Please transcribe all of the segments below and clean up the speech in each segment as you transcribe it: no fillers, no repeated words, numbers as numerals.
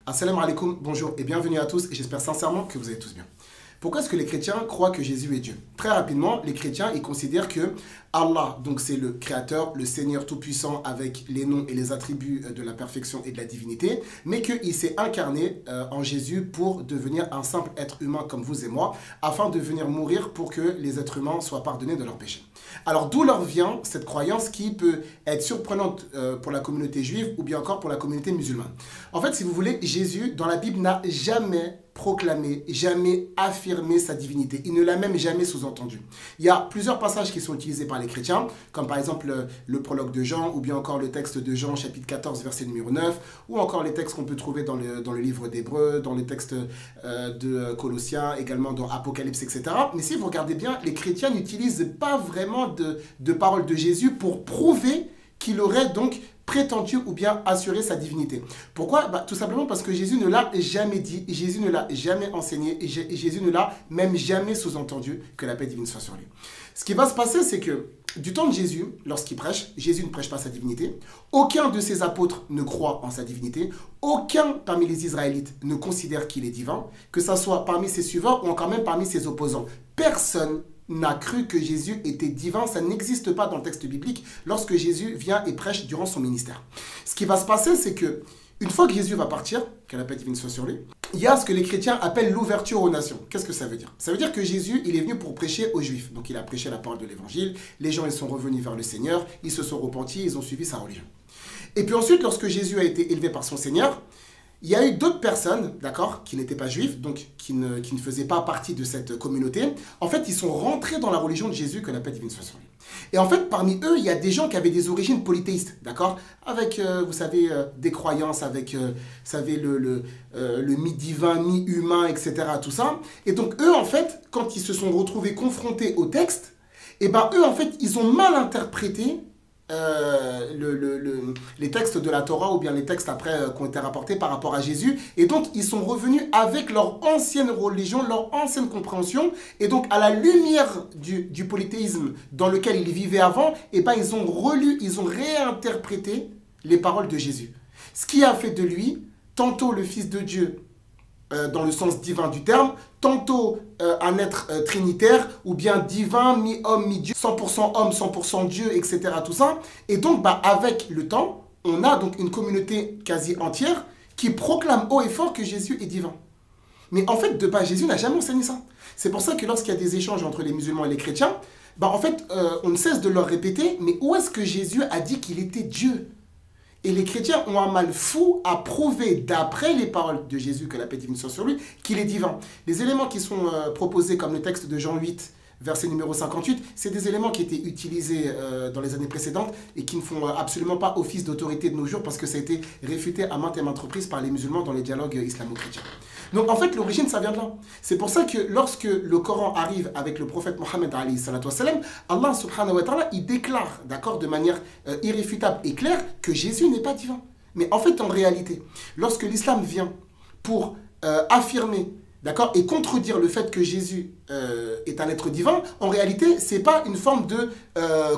Assalamu alaikum, bonjour et bienvenue à tous et j'espère sincèrement que vous allez tous bien. Pourquoi est-ce que les chrétiens croient que Jésus est Dieu? Très rapidement, les chrétiens ils considèrent que Allah, donc c'est le Créateur, le Seigneur Tout-Puissant avec les noms et les attributs de la perfection et de la divinité, mais qu'il s'est incarné en Jésus pour devenir un simple être humain comme vous et moi, afin de venir mourir pour que les êtres humains soient pardonnés de leurs péchés. Alors d'où leur vient cette croyance qui peut être surprenante pour la communauté juive ou bien encore pour la communauté musulmane. En fait, si vous voulez, Jésus dans la Bible n'a jamais proclamé, jamais affirmé sa divinité. Il ne l'a même jamais sous-entendu. Il y a plusieurs passages qui sont utilisés par les chrétiens, comme par exemple le prologue de Jean, ou bien encore le texte de Jean, chapitre 14, verset numéro 9, ou encore les textes qu'on peut trouver dans le livre d'Hébreux, dans les textes de Colossiens, également dans Apocalypse, etc. Mais si vous regardez bien, les chrétiens n'utilisent pas vraiment de paroles de Jésus pour prouver qu'il aurait donc prétendu ou bien assuré sa divinité. Pourquoi? Tout simplement parce que Jésus ne l'a jamais dit, Jésus ne l'a jamais enseigné, et Jésus ne l'a même jamais sous-entendu, que la paix divine soit sur lui. Ce qui va se passer, c'est que du temps de Jésus, lorsqu'il prêche, Jésus ne prêche pas sa divinité, aucun de ses apôtres ne croit en sa divinité, aucun parmi les Israélites ne considère qu'il est divin, que ce soit parmi ses suivants ou encore même parmi ses opposants. Personne n'a cru que Jésus était divin, ça n'existe pas dans le texte biblique lorsque Jésus vient et prêche durant son ministère. Ce qui va se passer, c'est que une fois que Jésus va partir, que la paix divine soit sur lui, il y a ce que les chrétiens appellent l'ouverture aux nations. Qu'est-ce que ça veut dire? Ça veut dire que Jésus, il est venu pour prêcher aux Juifs. Donc il a prêché la parole de l'évangile, les gens ils sont revenus vers le Seigneur, ils se sont repentis, ils ont suivi sa religion. Et puis ensuite, lorsque Jésus a été élevé par son Seigneur, il y a eu d'autres personnes, d'accord, qui n'étaient pas juifs, donc qui ne faisaient pas partie de cette communauté. En fait, ils sont rentrés dans la religion de Jésus, que la paix divine soit sur lui. Et en fait, parmi eux, il y a des gens qui avaient des origines polythéistes, d'accord, avec, vous savez, des croyances, avec, vous savez, le mi-divin, mi-humain, etc., tout ça. Et donc, eux, en fait, quand ils se sont retrouvés confrontés au texte, eh ben, eux, en fait, ils ont mal interprété les textes de la Torah ou bien les textes après qui ont été rapportés par rapport à Jésus, et donc ils sont revenus avec leur ancienne religion, leur ancienne compréhension, et donc à la lumière du polythéisme dans lequel ils vivaient avant, et ben ils ont relu, ils ont réinterprété les paroles de Jésus, ce qui a fait de lui tantôt le Fils de Dieu dans le sens divin du terme, tantôt un être trinitaire, ou bien divin, mi-homme, mi-dieu, 100% homme, 100% Dieu, etc. Tout ça. Et donc, avec le temps, on a donc une communauté quasi entière qui proclame haut et fort que Jésus est divin. Mais en fait, Jésus n'a jamais enseigné ça. C'est pour ça que lorsqu'il y a des échanges entre les musulmans et les chrétiens, en fait, on ne cesse de leur répéter, mais où est-ce que Jésus a dit qu'il était Dieu ? Et les chrétiens ont un mal fou à prouver, d'après les paroles de Jésus, que la paix divine soit sur lui, qu'il est divin. Les éléments qui sont proposés, comme le texte de Jean 8, verset numéro 58, c'est des éléments qui étaient utilisés dans les années précédentes et qui ne font absolument pas office d'autorité de nos jours parce que ça a été réfuté à maintes et maintes reprises par les musulmans dans les dialogues islamo-chrétiens. Donc en fait, l'origine, ça vient de là. C'est pour ça que lorsque le Coran arrive avec le prophète Mohammed, Allah subhanahu wa ta'ala, il déclare, d'accord, de manière irréfutable et claire, que Jésus n'est pas divin. Mais en fait, en réalité, lorsque l'islam vient pour affirmer, d'accord, et contredire le fait que Jésus est un être divin, en réalité, ce n'est pas une forme de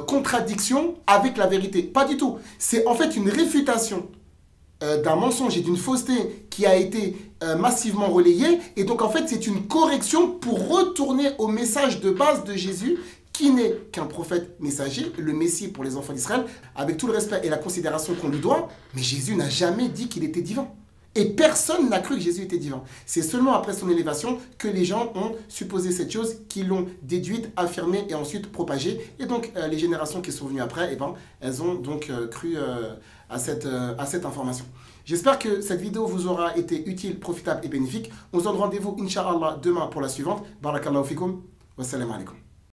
contradiction avec la vérité. Pas du tout. C'est en fait une réfutation d'un mensonge et d'une fausseté qui a été massivement relayée. Et donc, en fait, c'est une correction pour retourner au message de base de Jésus, qui n'est qu'un prophète messager, le Messie pour les enfants d'Israël, avec tout le respect et la considération qu'on lui doit. Mais Jésus n'a jamais dit qu'il était divin. Et personne n'a cru que Jésus était divin. C'est seulement après son élévation que les gens ont supposé cette chose, qu'ils l'ont déduite, affirmée et ensuite propagée. Et donc, les générations qui sont venues après, elles ont donc cru à cette information. J'espère que cette vidéo vous aura été utile, profitable et bénéfique. On se donne rendez-vous, Inch'Allah, demain pour la suivante. Barakallahu fikum. Wassalamu alaikum.